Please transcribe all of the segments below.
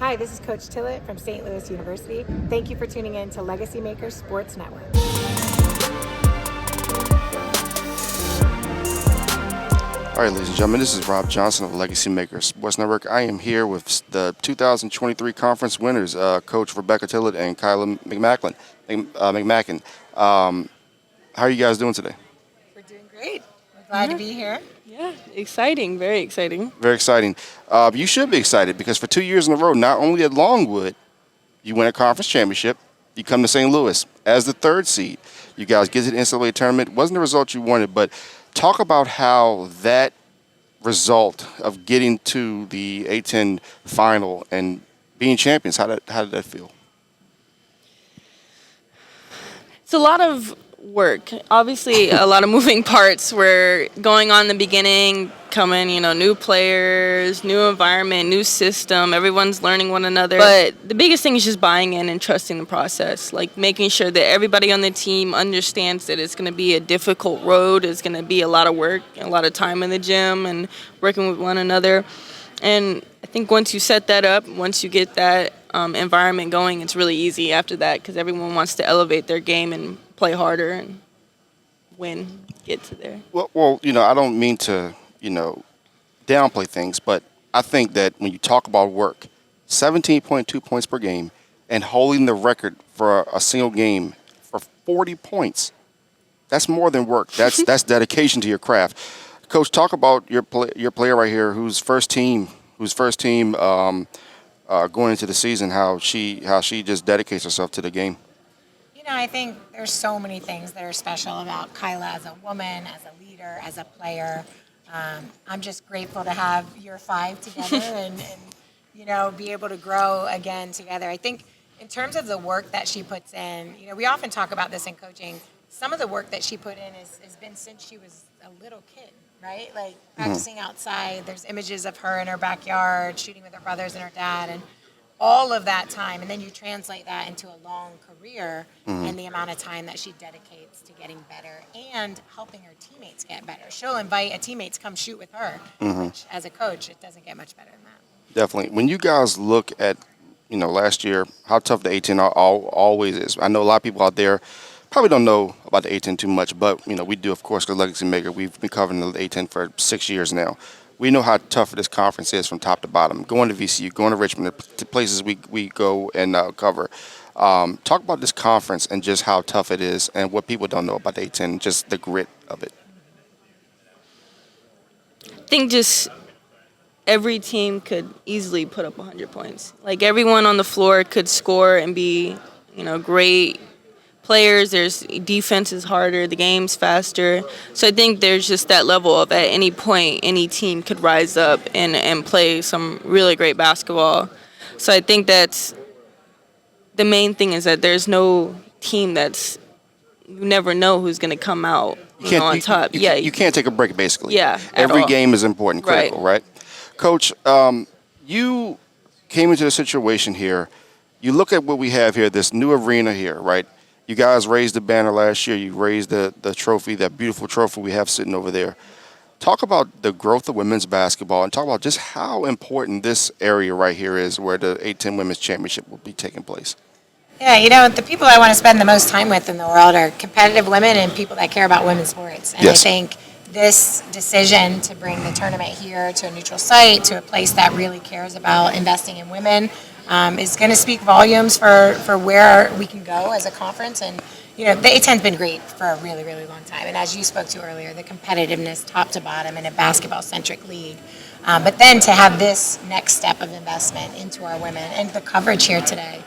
Hi, this is Coach Tillett from St. Louis University. Thank you for tuning in to LegacyMaker Sports Network. All right, ladies and gentlemen, this is Robb Johnson of LegacyMaker Sports Network. I am here with the 2023 conference winners, Coach Rebecca Tillett and Kyla McMakin. How are you guys doing today? We're doing great. We're glad to be here. Yeah, exciting, very exciting. Very exciting. You should be excited because for 2 years in a row, not only at Longwood, you win a conference championship, you come to St. Louis as the third seed. You guys get to the NCAA tournament. Wasn't the result you wanted, but talk about how that result of getting to the A10 final and being champions, how did that feel? It's a lot of work. Obviously, a lot of moving parts were going on in the beginning, coming, new players, new environment, new system. Everyone's learning one another. But the biggest thing is just buying in and trusting the process, like making sure that everybody on the team understands that it's going to be a difficult road. It's going to be a lot of work, a lot of time in the gym and working with one another. And I think once you set that up, once you get that environment going, it's really easy after that because everyone wants to elevate their game and play harder and win, get to there. Well, I don't mean to, downplay things, but I think that when you talk about work, 17.2 points per game and holding the record for a single game for 40 points, that's more than work. That's dedication to your craft. Coach, talk about your player right here, who's first team going into the season, how she just dedicates herself to the game. I think there's so many things that are special about Kyla as a woman, as a leader, as a player. I'm just grateful to have your five together and be able to grow again together. I think in terms of the work that she puts in, we often talk about this in coaching. Some of the work that she put in has been since she was a little kid, right? Like practicing outside. There's images of her in her backyard, shooting with her brothers and her dad, and all of that time, and then you translate that into a long career and the amount of time that she dedicates to getting better and helping her teammates get better. She'll invite a teammate to come shoot with her, which as a coach, it doesn't get much better than that. Definitely. When you guys look at, last year, how tough the A10 always is. I know a lot of people out there probably don't know about the A10 too much, but, we do, of course, the LegacyMaker. We've been covering the A10 for 6 years now. We know how tough this conference is from top to bottom. Going to VCU, going to Richmond, to places we go and cover. Talk about this conference and just how tough it is and what people don't know about the A10, just the grit of it. I think just every team could easily put up 100 points. Like everyone on the floor could score and be, great players. There's defense is harder, the game's faster. So I think there's just that level of at any point any team could rise up and play some really great basketball. So I think that's the main thing is that there's no team you never know who's going to come out on top. You can't take a break basically. Yeah. Every game is important, critical, right? Coach, you came into the situation here. You look at what we have here, this new arena here, right? You guys raised the banner last year. You raised the trophy, that beautiful trophy we have sitting over there. Talk about the growth of women's basketball and talk about just how important this area right here is where the A10 Women's Championship will be taking place. Yeah, the people I want to spend the most time with in the world are competitive women and people that care about women's sports. And Yes. I think this decision to bring the tournament here to a neutral site, to a place that really cares about investing in women, is going to speak volumes for where we can go as a conference. And, the A10's been great for a really, really long time. And as you spoke to earlier, the competitiveness top to bottom in a basketball-centric league. But then to have this next step of investment into our women and the coverage here today,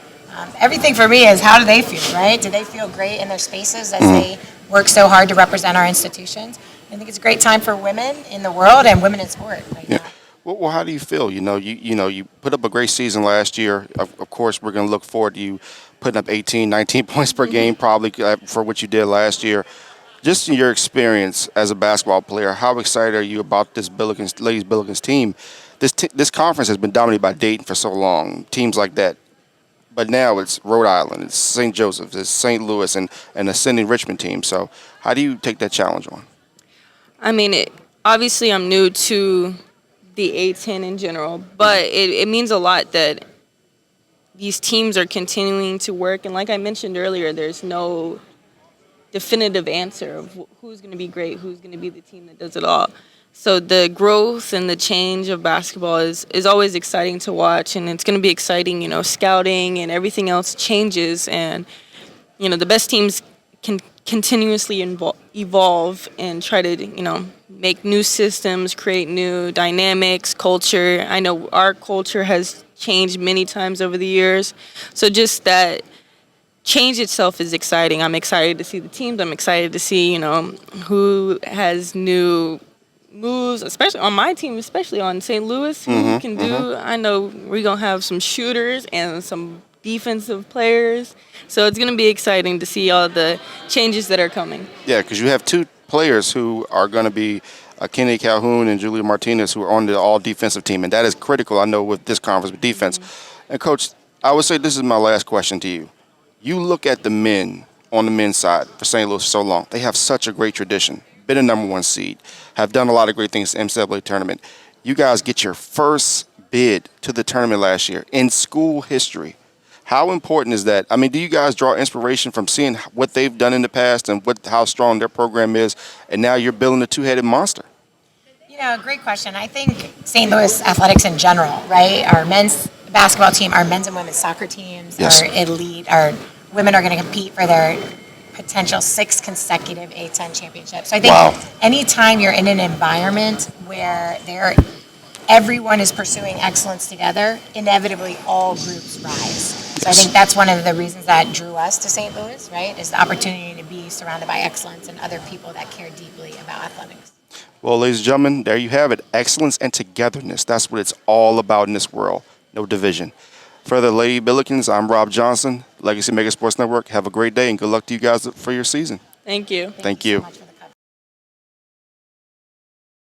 everything for me is how do they feel, right? Do they feel great in their spaces as they work so hard to represent our institutions? I think it's a great time for women in the world and women in sport right now. Well, how do you feel? You put up a great season last year. Of course, we're going to look forward to you putting up 18, 19 points per game probably for what you did last year. Just in your experience as a basketball player, how excited are you about this ladies Billikens team? This conference has been dominated by Dayton for so long, teams like that. But now it's Rhode Island, it's St. Joseph's, it's St. Louis, and an ascending Richmond team. So how do you take that challenge on? I mean, obviously I'm new to the A10 in general, but it means a lot that these teams are continuing to work. And like I mentioned earlier, there's no definitive answer of who's going to be great, who's going to be the team that does it all. So the growth and the change of basketball is always exciting to watch, and it's going to be exciting, scouting and everything else changes, and, the best teams can continuously evolve and try to, make new systems, create new dynamics, culture. I know our culture has changed many times over the years. So just that change itself is exciting. I'm excited to see the teams. I'm excited to see, who has new moves, especially on my team, especially on St. Louis, who can do. I know we're going to have some shooters and some defensive players. So it's going to be exciting to see all the changes that are coming. Yeah, because you have two players who are going to be Kenny Calhoun and Julia Martinez, who are on the all-defensive team, and that is critical, I know, with this conference, with defense. And, Coach, I would say this is my last question to you. You look at the men on the men's side for St. Louis for so long. They have such a great tradition, been a number one seed, have done a lot of great things in the NCAA tournament. You guys get your first bid to the tournament last year in school history. How important is that? I mean, do you guys draw inspiration from seeing what they've done in the past and how strong their program is, and now you're building a two-headed monster? Great question. I think St. Louis athletics in general, right? Our men's basketball team, our men's and women's soccer teams are elite. Our women are going to compete for their potential 6th consecutive A10 championships. So I think anytime you're in an environment where everyone is pursuing excellence together, inevitably all groups rise. So I think that's one of the reasons that drew us to St. Louis, right, is the opportunity to be surrounded by excellence and other people that care deeply about athletics. Well, ladies and gentlemen, there you have it. Excellence and togetherness. That's what it's all about in this world. No division. For the Lady Billikens, I'm Robb Johnson, LegacyMaker Sports Network. Have a great day and good luck to you guys for your season. Thank you. Thank you. So much for